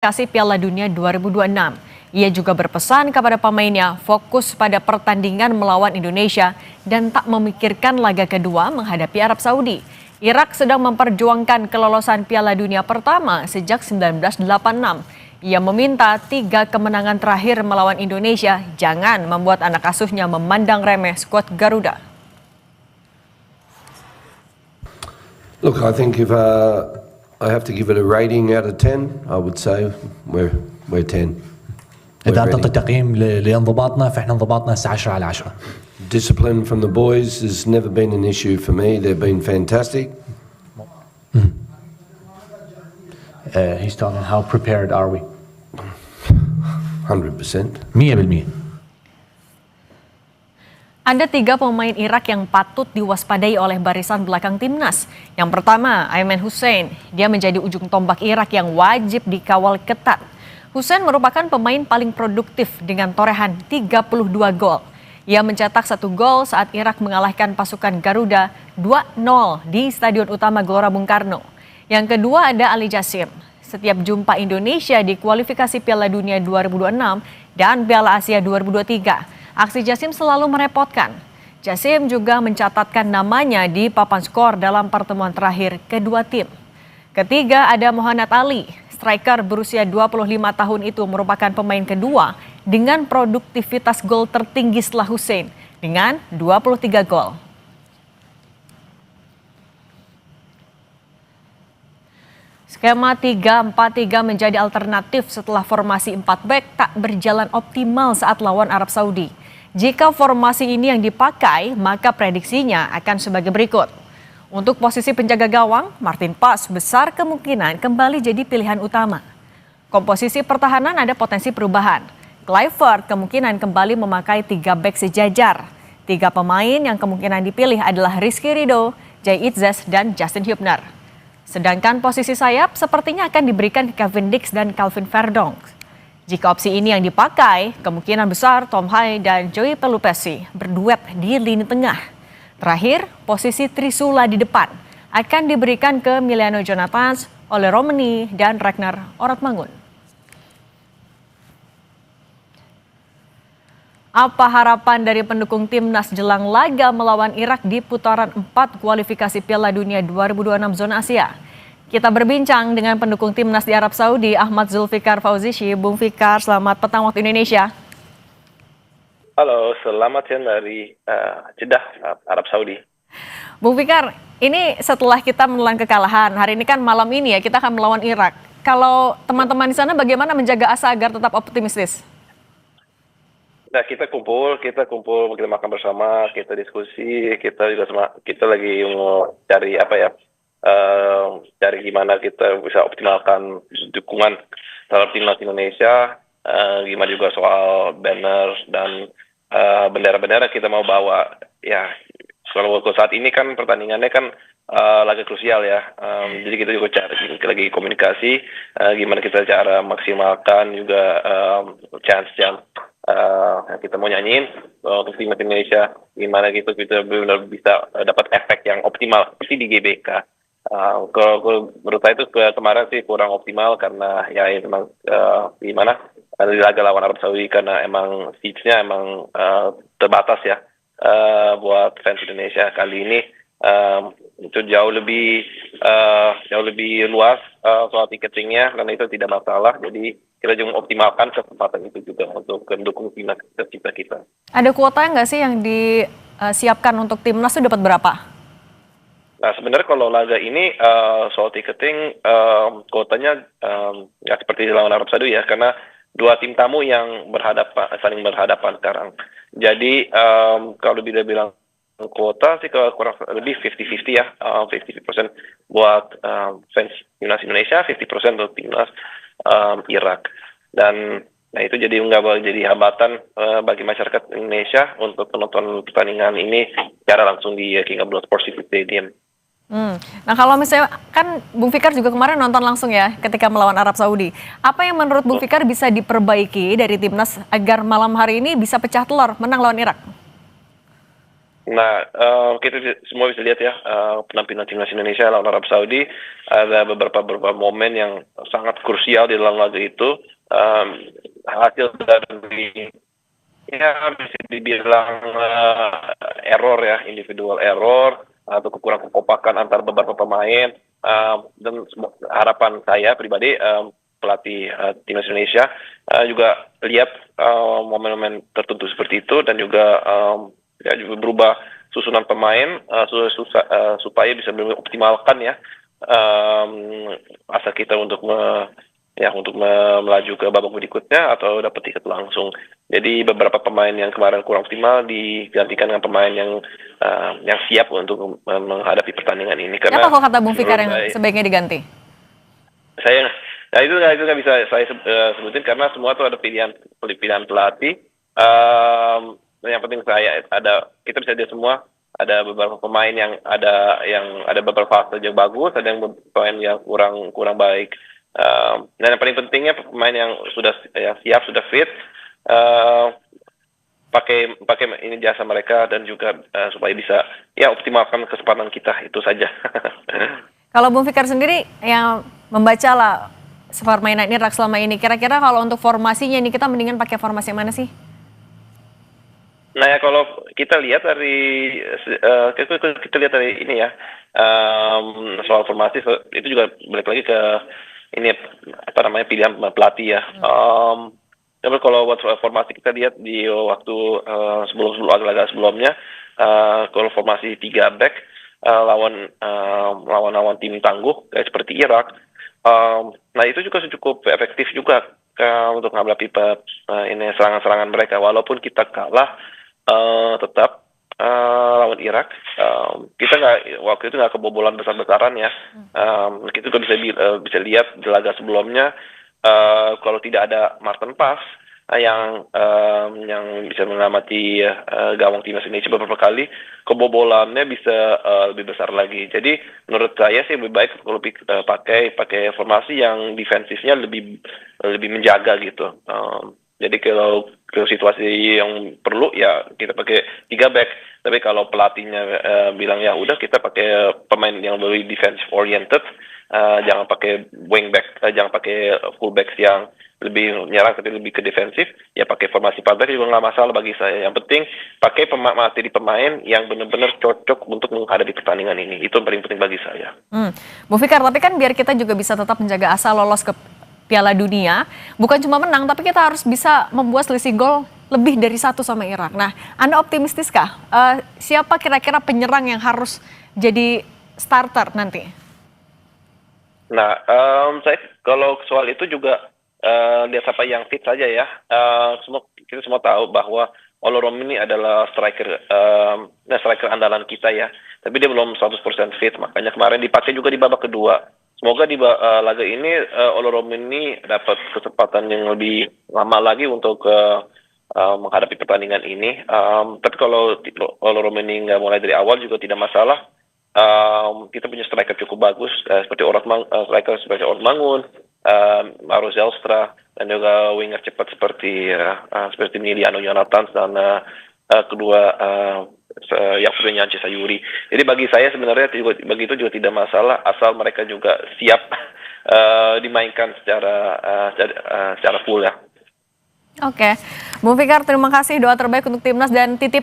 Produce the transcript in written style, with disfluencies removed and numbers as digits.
Kualifikasi Piala Dunia 2026. Ia juga berpesan kepada pemainnya fokus pada pertandingan melawan Indonesia dan tak memikirkan laga kedua menghadapi Arab Saudi. Irak sedang memperjuangkan kelolosan Piala Dunia pertama sejak 1986. Ia meminta 3 kemenangan terakhir melawan Indonesia jangan membuat anak asuhnya memandang remeh skuad Garuda. Look, I think if I have to give it a rating out of 10, I would say we're 10. إذا أعطيت تقييم لانضباطنا فإحنا انضباطنا 10/10. Discipline from the boys has never been an issue for me. They've been fantastic. He's talking how prepared are we? 100%. 100%. Ada 3 pemain Irak yang patut diwaspadai oleh barisan belakang timnas. Yang pertama, Ayman Hussein. Dia menjadi ujung tombak Irak yang wajib dikawal ketat. Hussein merupakan pemain paling produktif dengan torehan 32 gol. Ia mencetak 1 gol saat Irak mengalahkan pasukan Garuda 2-0 di Stadion Utama Gelora Bung Karno. Yang kedua ada Ali Jassim. Setiap jumpa Indonesia di kualifikasi Piala Dunia 2026 dan Piala Asia 2023. Aksi Jassim selalu merepotkan. Jassim juga mencatatkan namanya di papan skor dalam pertemuan terakhir kedua tim. Ketiga ada Muhammad Ali. Striker berusia 25 tahun itu merupakan pemain kedua dengan produktivitas gol tertinggi setelah Hussein dengan 23 gol. Skema 3-4-3 menjadi alternatif setelah formasi 4 back tak berjalan optimal saat lawan Arab Saudi. Jika formasi ini yang dipakai, maka prediksinya akan sebagai berikut. Untuk posisi penjaga gawang, Martin Paes besar kemungkinan kembali jadi pilihan utama. Komposisi pertahanan ada potensi perubahan. Kluivert kemungkinan kembali memakai 3 back sejajar. 3 pemain yang kemungkinan dipilih adalah Rizky Ridho, Jay Itzes, dan Justin Hubner. Sedangkan posisi sayap sepertinya akan diberikan ke Kevin Dix dan Calvin Verdonk. Jika opsi ini yang dipakai, kemungkinan besar Tom Hai dan Joey Pelupessy berduet di lini tengah. Terakhir, posisi Trisula di depan akan diberikan ke Emiliano Jonathans, Ole Romani, dan Ragnar Oratmangun. Apa harapan dari pendukung timnas jelang laga melawan Irak di putaran 4 kualifikasi Piala Dunia 2026 zona Asia? Kita berbincang dengan pendukung timnas di Arab Saudi, Ahmad Zulfikar Fauzishi. Bung Fikar, selamat petang waktu Indonesia. Halo, selamat siang dari Jeddah, Arab Saudi. Bung Fikar, ini setelah kita menelan kekalahan, hari ini kan malam ini ya kita akan melawan Irak. Kalau teman-teman di sana bagaimana menjaga asa agar tetap optimistis? Nah, kita kumpul, kita makan bersama, kita diskusi, kita lagi mau cari cari gimana kita bisa optimalkan dukungan terhadap timnas Indonesia, gimana juga soal banner dan bendera-bendera kita mau bawa. Ya, kalau saat ini kan pertandingannya kan laga krusial ya, jadi kita juga lagi komunikasi gimana kita cara maksimalkan juga chance yang kita mau nyanyiin untuk timnas Indonesia, gimana gitu kita benar bisa dapat efek yang optimal seperti di GBK. Kalau menurut saya itu kemarin sih kurang optimal karena ya memang gimana di laga lawan Arab Saudi karena emang seats-nya emang terbatas ya buat fans Indonesia. Kali ini itu jauh lebih luas soal tiketingnya karena itu tidak masalah. Jadi kita juga optimalkan kesempatan itu juga untuk mendukung timnas kita. Ada kuota nggak sih yang disiapkan untuk timnas itu dapat berapa? Nah, sebenarnya kalau laga ini soal tiketing kuotanya ya seperti lawan Arab Saudi ya, karena 2 tim tamu yang saling berhadapan sekarang. Jadi kalau bila bilang kuota sih kurang lebih 50-50 ya, 50% buat fans timnas Indonesia, 50% untuk timnas Irak. Dan nah itu jadi nggak boleh jadi hambatan bagi masyarakat Indonesia untuk menonton pertandingan ini secara langsung di King Abdullah Sports City Stadium. Nah kalau misalnya kan Bung Fikar juga kemarin nonton langsung ya ketika melawan Arab Saudi. Apa yang menurut Bung Fikar bisa diperbaiki dari timnas agar malam hari ini bisa pecah telur menang lawan Irak? Nah, semua bisa lihat ya, penampilan timnas Indonesia lawan Arab Saudi, ada beberapa momen yang sangat krusial di dalam laga itu. Hasil dari, ya bisa dibilang error ya, individual error atau kekurangan kekompakan antar beberapa pemain. Dan harapan saya pribadi, pelatih timnas Indonesia juga lihat momen-momen tertentu seperti itu dan juga ya juga berubah susunan pemain supaya bisa mengoptimalkan ya asa kita untuk melaju ke babak berikutnya atau dapat tiket langsung. Jadi beberapa pemain yang kemarin kurang optimal digantikan dengan pemain yang siap untuk menghadapi pertandingan ini. Karena Siapa kok kata Bung Fikar yang menurut sebaiknya diganti? saya, nah itu nggak bisa saya sebutin karena semua tuh ada pilihan pelatih. Yang penting kita bisa lihat semua ada beberapa pemain yang ada beberapa fase yang bagus, ada yang pemain yang kurang baik. Dan yang paling pentingnya pemain yang sudah siap, sudah fit, pakai ini jasa mereka dan juga supaya bisa ya optimalkan kesempatan kita, itu saja. Kalau Bung Fikar sendiri yang membaca lah permainan Irak selama ini, kira-kira kalau untuk formasinya ini kita mendingan pakai formasi yang mana sih? Nah ya kalau kita lihat dari ini ya, soal formasi itu juga balik lagi ke ini pilihan pelatih ya. Tapi kalau buat formasi kita lihat di waktu sebelum laga sebelumnya, kalau formasi 3 back lawan tim tangguh kayak seperti Irak, nah itu juga cukup efektif juga untuk menghadapi ini serangan-serangan mereka. Walaupun kita kalah, tetap lawan Irak, kita waktu itu nggak kebobolan besar-besaran ya. Kita juga bisa lihat di laga sebelumnya, kalau tidak ada Martin Paes yang bisa mengamati gawang timnas Indonesia beberapa kali, kebobolannya bisa lebih besar lagi. Jadi menurut saya sih lebih baik kalau pakai formasi yang defensifnya lebih menjaga gitu. Jadi kalau situasi yang perlu ya kita pakai 3 back. Tapi kalau pelatihnya bilang ya udah kita pakai pemain yang lebih defensive oriented, jangan pakai wing back, jangan pakai full backs yang lebih menyerang tapi lebih ke defensif, ya pakai formasi 4 back juga nggak masalah bagi saya. Yang penting pakai materi pemain yang benar-benar cocok untuk menghadapi pertandingan ini. Itu yang paling penting bagi saya. Bu Fikar, tapi kan biar kita juga bisa tetap menjaga asa lolos ke Piala Dunia, bukan cuma menang, tapi kita harus bisa membuat selisih gol lebih dari 1 sama Irak. Nah, Anda optimistiskah? Siapa kira-kira penyerang yang harus jadi starter nanti? Nah, saya kalau soal itu juga lihat siapa yang fit saja ya. Kita semua tahu bahwa Olorom ini adalah striker andalan kita ya. Tapi dia belum 100% fit, makanya kemarin dipakai juga di babak kedua. Semoga di laga ini Olorom ini dapat kesempatan yang lebih lama lagi untuk menghadapi pertandingan ini. Tapi kalau Olorom ini nggak mulai dari awal juga tidak masalah. Kita punya striker cukup bagus seperti striker seperti Orad Mangun, Maro Zelstra, dan juga winger cepat seperti Niliano Yonatan dan kedua yang punya Yance Sayuri. Jadi bagi saya sebenarnya bagi itu juga tidak masalah asal mereka juga siap dimainkan secara full ya. Oke, Bung Fikar terima kasih, doa terbaik untuk timnas dan titip